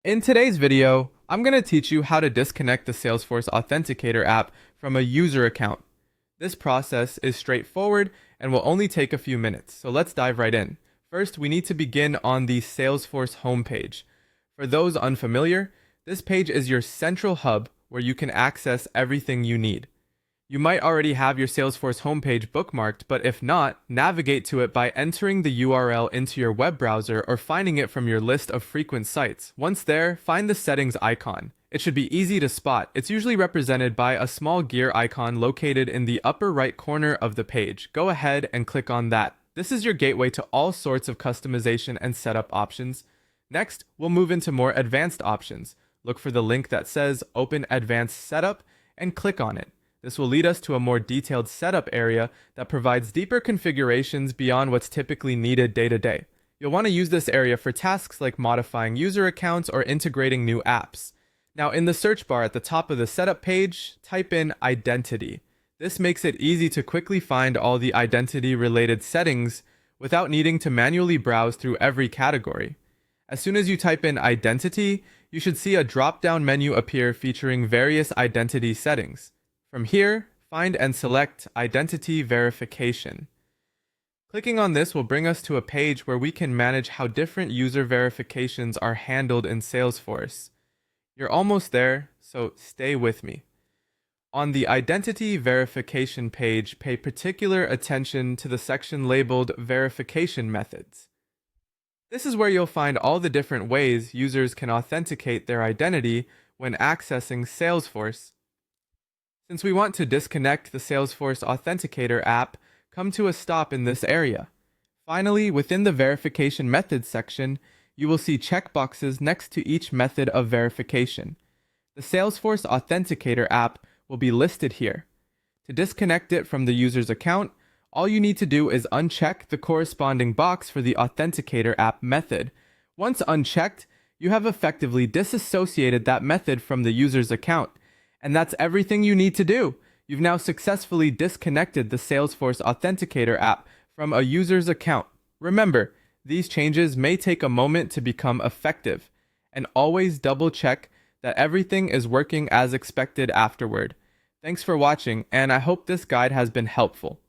In today's video, I'm going to teach you how to disconnect the Salesforce Authenticator app from a user account. This process is straightforward and will only take a few minutes, so let's dive right in. First, we need to begin on the Salesforce homepage. For those unfamiliar, this page is your central hub where you can access everything you need. You might already have your Salesforce homepage bookmarked, but if not, navigate to it by entering the URL into your web browser or finding it from your list of frequent sites. Once there, find the settings icon. It should be easy to spot. It's usually represented by a small gear icon located in the upper right corner of the page. Go ahead and click on that. This is your gateway to all sorts of customization and setup options. Next, we'll move into more advanced options. Look for the link that says Open Advanced Setup and click on it. This will lead us to a more detailed setup area that provides deeper configurations beyond what's typically needed day to day. You'll want to use this area for tasks like modifying user accounts or integrating new apps. Now, in the search bar at the top of the setup page, type in identity. This makes it easy to quickly find all the identity-related settings without needing to manually browse through every category. As soon as you type in identity, you should see a drop-down menu appear featuring various identity settings. From here, find and select Identity Verification. Clicking on this will bring us to a page where we can manage how different user verifications are handled in Salesforce. You're almost there, so stay with me. On the Identity Verification page, pay particular attention to the section labeled Verification Methods. This is where you'll find all the different ways users can authenticate their identity when accessing Salesforce. Since we want to disconnect the Salesforce Authenticator app, come to a stop in this area. Finally, within the Verification Methods section, you will see checkboxes next to each method of verification. The Salesforce Authenticator app will be listed here. To disconnect it from the user's account, all you need to do is uncheck the corresponding box for the Authenticator app method. Once unchecked, you have effectively disassociated that method from the user's account. And that's everything you need to do. You've now successfully disconnected the Salesforce Authenticator app from a user's account. Remember, these changes may take a moment to become effective, and always double check that everything is working as expected afterward. Thanks for watching, and I hope this guide has been helpful.